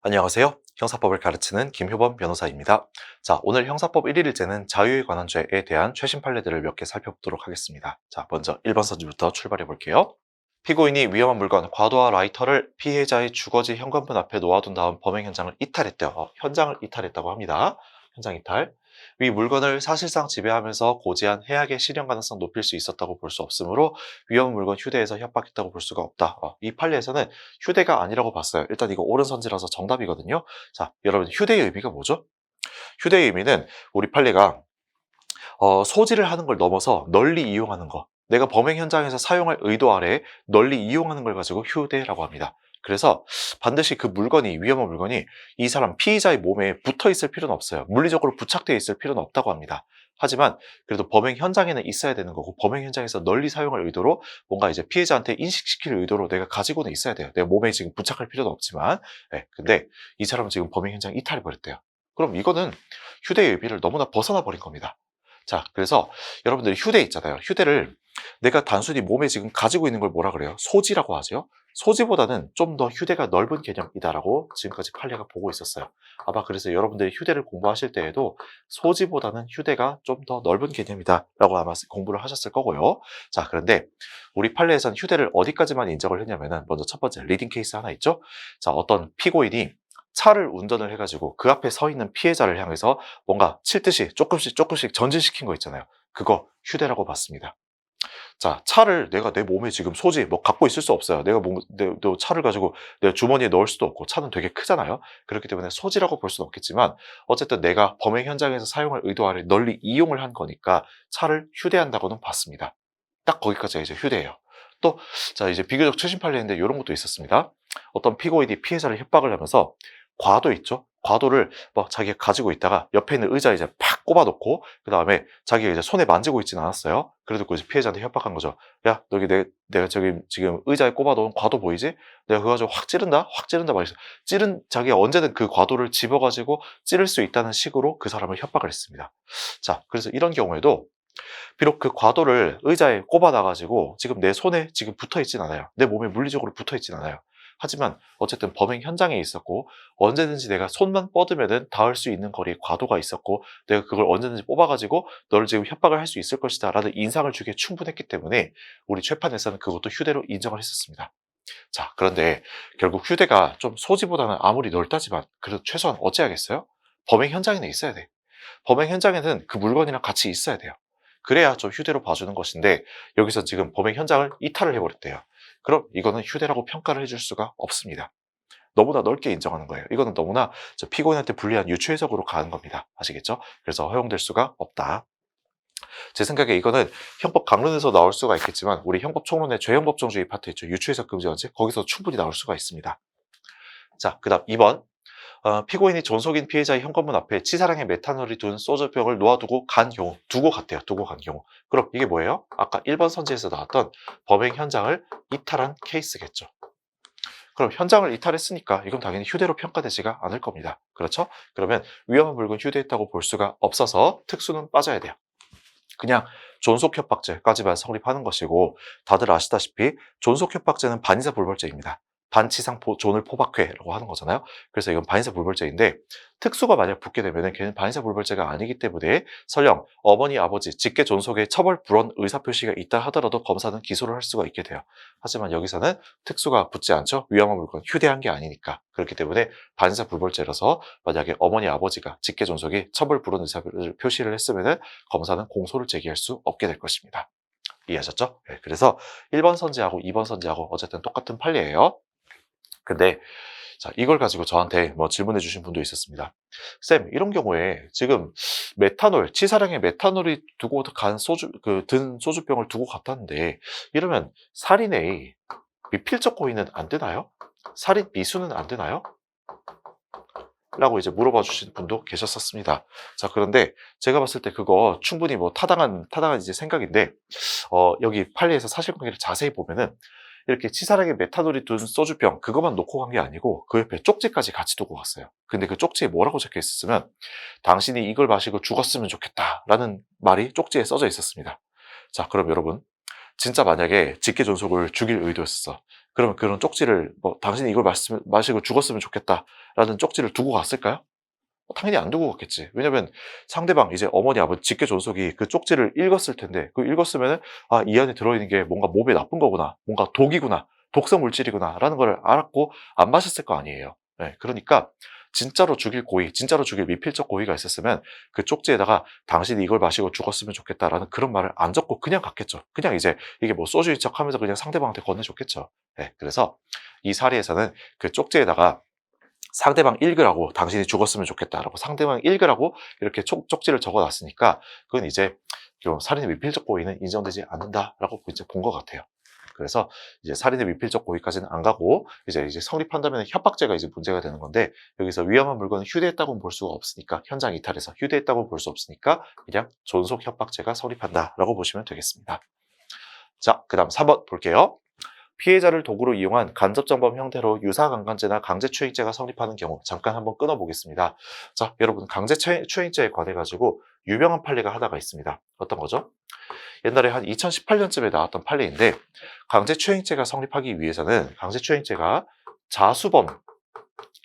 안녕하세요. 형사법을 가르치는 김효범 변호사입니다. 자, 오늘 형사법 1일째는 자유에 관한 죄에 대한 최신 판례들을 몇 개 살펴보도록 하겠습니다. 자, 먼저 1번 선지부터 출발해 볼게요. 피고인이 위험한 물건, 과도와 라이터를 피해자의 주거지 현관문 앞에 놓아둔 다음 범행 현장을 이탈했대요. 현장을 이탈했다고 합니다. 현장 이탈. 위 물건을 사실상 지배하면서 고지한 해악의 실현 가능성 높일 수 있었다고 볼 수 없으므로 위험한 물건 휴대해서 협박했다고 볼 수가 없다. 이 판례에서는 휴대가 아니라고 봤어요. 일단 이거 옳은 선지라서 정답이거든요. 자, 여러분 휴대의 의미가 뭐죠? 휴대의 의미는 우리 판례가 소지를 하는 걸 넘어서 널리 이용하는 거. 내가 범행 현장에서 사용할 의도 아래 널리 이용하는 걸 가지고 휴대라고 합니다. 그래서 반드시 그 물건이, 위험한 물건이 이 사람 피의자의 몸에 붙어 있을 필요는 없어요. 물리적으로 부착되어 있을 필요는 없다고 합니다. 하지만 그래도 범행 현장에는 있어야 되는 거고, 범행 현장에서 널리 사용할 의도로 뭔가 이제 피해자한테 인식시킬 의도로 내가 가지고는 있어야 돼요. 내가 몸에 지금 부착할 필요는 없지만. 네, 근데 이 사람은 지금 범행 현장 이탈해 버렸대요. 그럼 이거는 휴대의 의미를 너무나 벗어나 버린 겁니다. 자, 그래서 여러분들이 휴대 있잖아요. 휴대를 내가 단순히 몸에 지금 가지고 있는 걸 뭐라 그래요? 소지라고 하죠. 소지보다는 좀 더 휴대가 넓은 개념이다라고 지금까지 판례가 보고 있었어요. 아마 그래서 여러분들이 휴대를 공부하실 때에도 소지보다는 휴대가 좀 더 넓은 개념이다라고 아마 공부를 하셨을 거고요. 자, 그런데 우리 판례에서는 휴대를 어디까지만 인정을 했냐면은 먼저 첫 번째 리딩 케이스 하나 있죠. 자, 어떤 피고인이 차를 운전을 해가지고 그 앞에 서 있는 피해자를 향해서 뭔가 칠 듯이 조금씩 전진시킨 거 있잖아요. 그거 휴대라고 봤습니다. 자, 차를 내가 내 몸에 지금 소지, 갖고 있을 수 없어요. 너 차를 가지고 내 주머니에 넣을 수도 없고, 차는 되게 크잖아요. 그렇기 때문에 소지라고 볼 수는 없겠지만, 어쨌든 내가 범행 현장에서 사용할 의도 아래 널리 이용을 한 거니까 차를 휴대한다고는 봤습니다. 딱 거기까지가 이제 휴대예요. 또, 자, 이제 비교적 최신 판례인데 이런 것도 있었습니다. 어떤 피고인이 피해자를 협박을 하면서 과도 있죠? 과도를 자기가 가지고 있다가 옆에 있는 의자에 이제 팍 꼽아놓고, 그 다음에 자기가 이제 손에 만지고 있지는 않았어요. 그래도 이제 피해자한테 협박한 거죠. 야, 너기 내가 저기 지금 의자에 꼽아놓은 과도 보이지? 내가 그거 가지고 확 찌른다? 확 찌른다 말이죠. 자기가 언제든 그 과도를 집어가지고 찌를 수 있다는 식으로 그 사람을 협박을 했습니다. 자, 그래서 이런 경우에도 비록 그 과도를 의자에 꼽아놔가지고 지금 내 손에 지금 붙어있진 않아요. 내 몸에 물리적으로 붙어있진 않아요. 하지만 어쨌든 범행 현장에 있었고, 언제든지 내가 손만 뻗으면은 닿을 수 있는 거리에 과도가 있었고, 내가 그걸 언제든지 뽑아가지고 너를 지금 협박을 할 수 있을 것이다 라는 인상을 주기에 충분했기 때문에 우리 재판에서는 그것도 휴대로 인정을 했었습니다. 자, 그런데 결국 휴대가 좀 소지보다는 아무리 넓다지만 그래도 최소한 어찌하겠어요? 범행 현장에는 있어야 돼. 범행 현장에는 그 물건이랑 같이 있어야 돼요. 그래야 좀 휴대로 봐주는 것인데, 여기서 지금 범행 현장을 이탈을 해버렸대요. 그럼 이거는 휴대라고 평가를 해줄 수가 없습니다. 너무나 넓게 인정하는 거예요. 이거는 너무나 저 피고인한테 불리한 유추 해석으로 가는 겁니다. 아시겠죠? 그래서 허용될 수가 없다. 제 생각에 이거는 형법 강론에서 나올 수가 있겠지만, 우리 형법 총론의 죄형법정주의 파트 있죠. 유추 해석 금지 원칙, 거기서 충분히 나올 수가 있습니다. 자, 그 다음 2번. 피고인이 존속인 피해자의 현관문 앞에 치사량의 메탄올이 둔 소주병을 놓아두고 간 경우, 두고 간 경우. 그럼 이게 뭐예요? 아까 1번 선지에서 나왔던 범행 현장을 이탈한 케이스겠죠. 그럼 현장을 이탈했으니까 이건 당연히 휴대로 평가되지가 않을 겁니다. 그렇죠? 그러면 위험한 물건 휴대했다고 볼 수가 없어서 특수는 빠져야 돼요. 그냥 존속협박죄까지만 성립하는 것이고, 다들 아시다시피 존속협박죄는 반의사 불벌죄입니다. 반치상 존을 포박회라고 하는 거잖아요. 그래서 이건 반의사 불벌죄인데, 특수가 만약 붙게 되면 걔는 반의사 불벌죄가 아니기 때문에 설령 어머니, 아버지, 직계 존속에 처벌 불원 의사표시가 있다 하더라도 검사는 기소를 할 수가 있게 돼요. 하지만 여기서는 특수가 붙지 않죠. 위험한 물건 휴대한 게 아니니까. 그렇기 때문에 반의사 불벌죄라서 만약에 어머니, 아버지가 직계 존속에 처벌 불원 의사표시를 했으면 검사는 공소를 제기할 수 없게 될 것입니다. 이해하셨죠? 네, 그래서 1번 선지하고 2번 선지하고 어쨌든 똑같은 판례예요. 근데 자, 이걸 가지고 저한테 질문해 주신 분도 있었습니다. 쌤, 이런 경우에 지금 메탄올, 치사량의 메탄올이 두고 간 든 소주병을 두고 갔다는데, 이러면 살인의 미필적 고의는 안 되나요? 살인 미수는 안 되나요? 라고 이제 물어봐 주신 분도 계셨었습니다. 자, 그런데 제가 봤을 때 그거 충분히 타당한 이제 생각인데, 여기 판례에서 사실관계를 자세히 보면은 이렇게 치사량의 메탄올이 든 소주병 그것만 놓고 간 게 아니고 그 옆에 쪽지까지 같이 두고 갔어요. 근데 그 쪽지에 뭐라고 적혀 있었으면, 당신이 이걸 마시고 죽었으면 좋겠다라는 말이 쪽지에 써져 있었습니다. 자, 그럼 여러분, 진짜 만약에 직계존속을 죽일 의도였어. 그러면 그런 쪽지를 뭐 당신이 이걸 마시고 죽었으면 좋겠다라는 쪽지를 두고 갔을까요? 당연히 안 두고 갔겠지. 왜냐면 상대방 이제 어머니 아버지 직계 존속이 그 쪽지를 읽었을 텐데 그 읽었으면은 이 안에 들어있는 게 뭔가 몸에 나쁜 거구나, 뭔가 독이구나, 독성 물질이구나 라는 걸 알았고 안 마셨을 거 아니에요. 네, 그러니까 진짜로 죽일 고의, 진짜로 죽일 미필적 고의가 있었으면 그 쪽지에다가 당신이 이걸 마시고 죽었으면 좋겠다라는 그런 말을 안 적고 그냥 갔겠죠. 그냥 이제 이게 뭐 소주인 척 하면서 그냥 상대방한테 건네줬겠죠. 네, 그래서 이 사례에서는 그 쪽지에다가 상대방 읽으라고, 당신이 죽었으면 좋겠다라고 상대방 읽으라고 이렇게 쪽지를 적어놨으니까 그건 이제 좀 살인의 미필적 고의는 인정되지 않는다라고 이제 본 것 같아요. 그래서 이제 살인의 미필적 고의까지는 안 가고 이제 성립한다면 협박죄가 이제 문제가 되는 건데, 여기서 위험한 물건을 휴대했다고는 볼 수가 없으니까, 현장 이탈해서 휴대했다고 볼 수 없으니까 그냥 존속 협박죄가 성립한다라고 보시면 되겠습니다. 자, 그 다음 3번 볼게요. 피해자를 도구로 이용한 간접정범 형태로 유사강간죄나 강제추행죄가 성립하는 경우, 잠깐 한번 끊어보겠습니다. 자, 여러분, 강제추행죄에 관해가지고 유명한 판례가 하나가 있습니다. 어떤 거죠? 옛날에 한 2018년쯤에 나왔던 판례인데, 강제추행죄가 성립하기 위해서는 강제추행죄가 자수범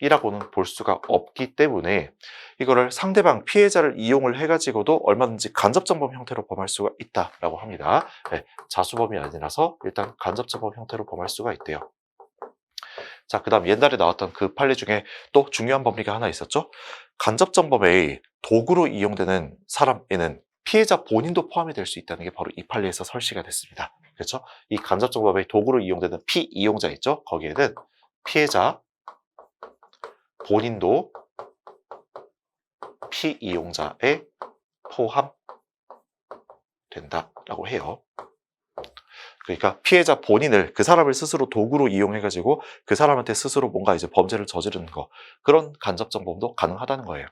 이라고는 볼 수가 없기 때문에 이거를 상대방 피해자를 이용을 해가지고도 얼마든지 간접정범 형태로 범할 수가 있다라고 합니다. 네, 자수범이 아니라서 일단 간접정범 형태로 범할 수가 있대요. 자, 그 다음 옛날에 나왔던 그 판례 중에 또 중요한 범위가 하나 있었죠. 간접정범의 도구로 이용되는 사람에는 피해자 본인도 포함이 될 수 있다는 게 바로 이 판례에서 설시가 됐습니다. 그렇죠? 이 간접정범의 도구로 이용되는 피이용자 있죠? 거기에는 피해자 본인도 피이용자에 포함된다라고 해요. 그러니까 피해자 본인을, 그 사람을 스스로 도구로 이용해가지고 그 사람한테 스스로 뭔가 이제 범죄를 저지르는 거, 그런 간접정범도 가능하다는 거예요.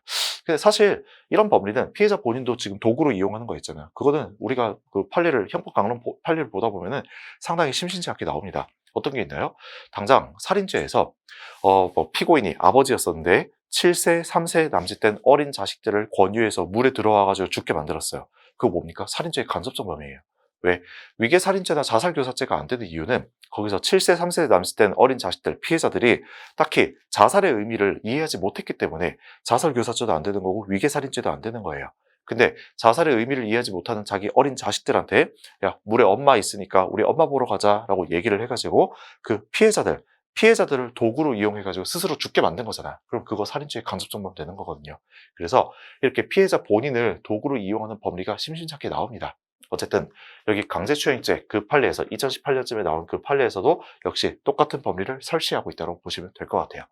근데 사실 이런 법리는 피해자 본인도 지금 도구로 이용하는 거 있잖아요. 그거는 우리가 그 판례를, 형법 강론 판례를 보다 보면은 상당히 심심치 않게 나옵니다. 어떤 게 있나요? 당장 살인죄에서 뭐 피고인이 아버지였었는데 7세, 3세 남짓된 어린 자식들을 권유해서 물에 들어와가지고 죽게 만들었어요. 그거 뭡니까? 살인죄의 간접정범이에요. 왜? 위계살인죄나 자살교사죄가 안 되는 이유는 거기서 7세, 3세 남짓된 어린 자식들, 피해자들이 딱히 자살의 의미를 이해하지 못했기 때문에 자살교사죄도 안 되는 거고 위계살인죄도 안 되는 거예요. 근데 자살의 의미를 이해하지 못하는 자기 어린 자식들한테 야, 물에 엄마 있으니까 우리 엄마 보러 가자라고 얘기를 해가지고 그 피해자들을 도구로 이용해가지고 스스로 죽게 만든 거잖아요. 그럼 그거 살인죄의 간접정범 되는 거거든요. 그래서 이렇게 피해자 본인을 도구로 이용하는 법리가 심심찮게 나옵니다. 어쨌든 여기 강제추행죄 그 판례에서 2018년쯤에 나온 그 판례에서도 역시 똑같은 법리를 설치하고 있다고 보시면 될 것 같아요.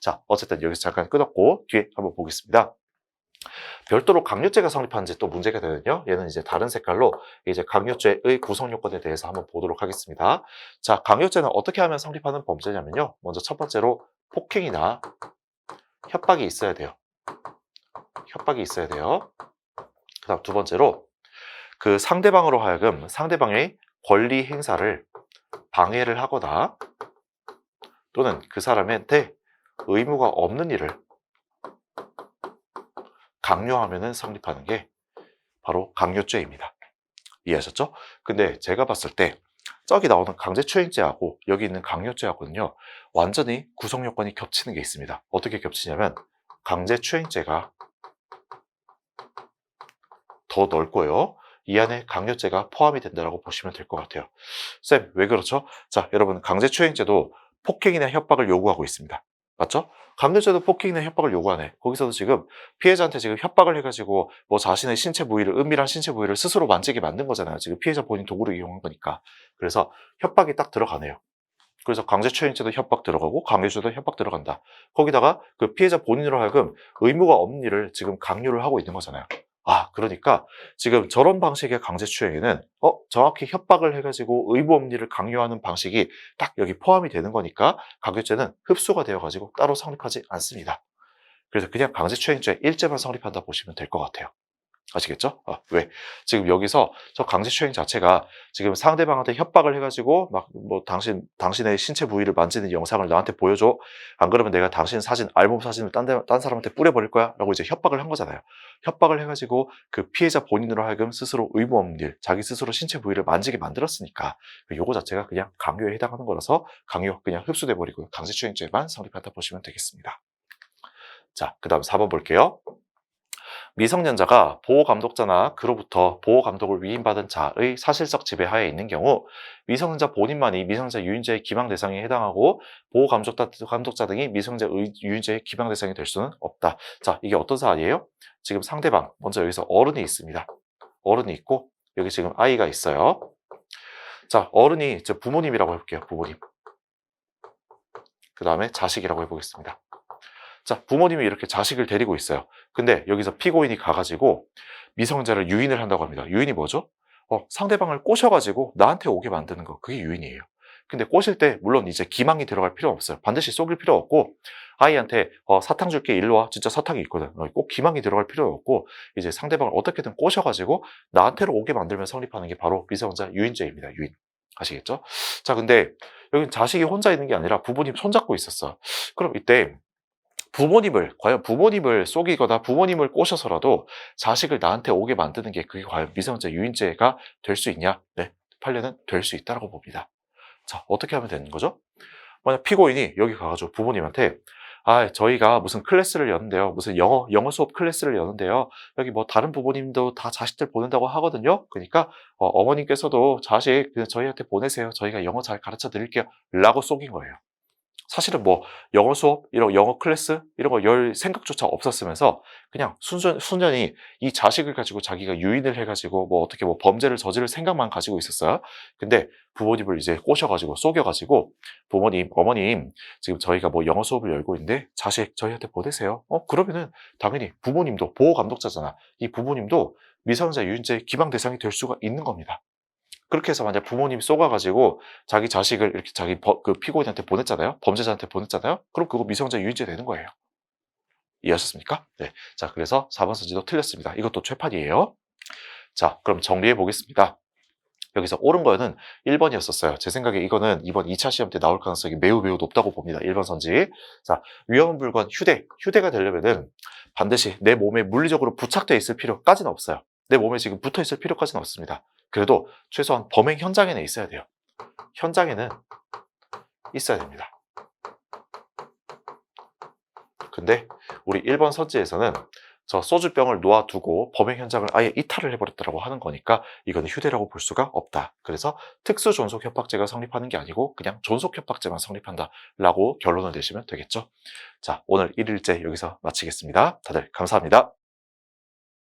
자, 어쨌든 여기서 잠깐 끊었고 뒤에 한번 보겠습니다. 별도로 강요죄가 성립하는지 또 문제가 되는요. 얘는 이제 다른 색깔로 이제 강요죄의 구성 요건에 대해서 한번 보도록 하겠습니다. 자, 강요죄는 어떻게 하면 성립하는 범죄냐면요. 먼저 첫 번째로 폭행이나 협박이 있어야 돼요. 협박이 있어야 돼요. 그 다음 두 번째로 그 상대방으로 하여금 상대방의 권리 행사를 방해를 하거나 또는 그 사람한테 의무가 없는 일을 강요하면 성립하는 게 바로 강요죄입니다. 이해하셨죠? 근데 제가 봤을 때 저기 나오는 강제추행죄하고 여기 있는 강요죄하고는요, 완전히 구성 요건이 겹치는 게 있습니다. 어떻게 겹치냐면 강제추행죄가 더 넓고요. 이 안에 강요죄가 포함이 된다고 보시면 될 것 같아요. 쌤, 왜 그렇죠? 자, 여러분, 강제추행죄도 폭행이나 협박을 요구하고 있습니다. 맞죠? 강요죄도 폭행이나 협박을 요구하네. 거기서도 지금 피해자한테 지금 협박을 해가지고 뭐 자신의 신체 부위를, 은밀한 신체 부위를 스스로 만지게 만든 거잖아요. 지금 피해자 본인 도구를 이용한 거니까. 그래서 협박이 딱 들어가네요. 그래서 강제추행죄도 협박 들어가고 강요죄도 협박 들어간다. 거기다가 그 피해자 본인으로 하여금 의무가 없는 일을 지금 강요를 하고 있는 거잖아요. 그러니까 지금 저런 방식의 강제추행에는 정확히 협박을 해가지고 의무 없는 일을 강요하는 방식이 딱 여기 포함이 되는 거니까 강요죄는 흡수가 되어가지고 따로 성립하지 않습니다. 그래서 그냥 강제추행죄 1죄만 성립한다 보시면 될 것 같아요. 아시겠죠? 왜? 지금 여기서 저 강제추행 자체가 지금 상대방한테 협박을 해가지고 막 뭐 당신의 신체 부위를 만지는 영상을 나한테 보여줘. 안 그러면 내가 당신 사진, 앨범 사진을 딴 사람한테 뿌려버릴 거야. 라고 이제 협박을 한 거잖아요. 협박을 해가지고 그 피해자 본인으로 하여금 스스로 의무 없는 일, 자기 스스로 신체 부위를 만지게 만들었으니까 요거 자체가 그냥 강요에 해당하는 거라서 강요 그냥 흡수돼 버리고 강제추행죄만 성립한다 보시면 되겠습니다. 자, 그 다음 4번 볼게요. 미성년자가 보호감독자나 그로부터 보호감독을 위임받은 자의 사실적 지배하에 있는 경우 미성년자 본인만이 미성년자 유인죄의 기망 대상에 해당하고 보호감독자 등이 미성년자 유인죄의 기망 대상이 될 수는 없다. 자, 이게 어떤 사안이에요? 지금 상대방, 먼저 여기서 어른이 있습니다. 어른이 있고 여기 지금 아이가 있어요. 자, 어른이 부모님이라고 해볼게요. 부모님. 그 다음에 자식이라고 해보겠습니다. 자, 부모님이 이렇게 자식을 데리고 있어요. 근데 여기서 피고인이 가가지고 미성년자를 유인을 한다고 합니다. 유인이 뭐죠? 상대방을 꼬셔가지고 나한테 오게 만드는 거. 그게 유인이에요. 근데 꼬실 때 물론 이제 기망이 들어갈 필요 없어요. 반드시 속일 필요 없고 아이한테 사탕 줄게 일로 와. 진짜 사탕이 있거든. 꼭 기망이 들어갈 필요 없고 이제 상대방을 어떻게든 꼬셔가지고 나한테로 오게 만들면 성립하는 게 바로 미성년자 유인죄입니다. 유인. 아시겠죠? 자, 근데 여기 자식이 혼자 있는 게 아니라 부모님 손잡고 있었어. 그럼 이때 과연 부모님을 속이거나 부모님을 꼬셔서라도 자식을 나한테 오게 만드는 게 그게 과연 미성년자 유인죄가 될 수 있냐? 네, 판례는 될 수 있다고 봅니다. 자, 어떻게 하면 되는 거죠? 만약 피고인이 여기 가가지고 부모님한테 저희가 무슨 클래스를 여는데요. 무슨 영어 수업 클래스를 여는데요. 여기 뭐 다른 부모님도 다 자식들 보낸다고 하거든요. 그러니까 어머님께서도 자식 그냥 저희한테 보내세요. 저희가 영어 잘 가르쳐 드릴게요. 라고 속인 거예요. 사실은 뭐 영어 수업, 이런 영어 클래스 이런 거 열 생각조차 없었으면서 그냥 순전히 이 자식을 가지고 자기가 유인을 해가지고 뭐 어떻게 뭐 범죄를 저지를 생각만 가지고 있었어요. 근데 부모님을 이제 꼬셔가지고 속여가지고 부모님, 어머님 지금 저희가 뭐 영어 수업을 열고 있는데 자식 저희한테 보내세요. 그러면은 당연히 부모님도 보호 감독자잖아. 이 부모님도 미성년자 유인죄 기망 대상이 될 수가 있는 겁니다. 그렇게 해서 만약 부모님이 쏘가가지고 자기 자식을 이렇게 그 피고인한테 보냈잖아요. 범죄자한테 보냈잖아요. 그럼 그거 미성년자 유인죄 되는 거예요. 이해하셨습니까? 네. 자, 그래서 4번 선지도 틀렸습니다. 이것도 최판이에요. 자, 그럼 정리해 보겠습니다. 여기서 옳은 거는 1번이었었어요. 제 생각에 이거는 이번 2차 시험 때 나올 가능성이 매우 높다고 봅니다. 1번 선지. 자, 위험한 물건 휴대가 되려면은 반드시 내 몸에 물리적으로 부착되어 있을 필요까지는 없어요. 내 몸에 지금 붙어 있을 필요까지는 없습니다. 그래도 최소한 범행 현장에는 있어야 돼요. 현장에는 있어야 됩니다. 근데 우리 1번 선지에서는 저 소주병을 놓아두고 범행 현장을 아예 이탈을 해버렸다고 하는 거니까 이거는 휴대라고 볼 수가 없다. 그래서 특수존속협박죄가 성립하는 게 아니고 그냥 존속협박죄만 성립한다라고 결론을 내시면 되겠죠. 자, 오늘 1일째 여기서 마치겠습니다. 다들 감사합니다.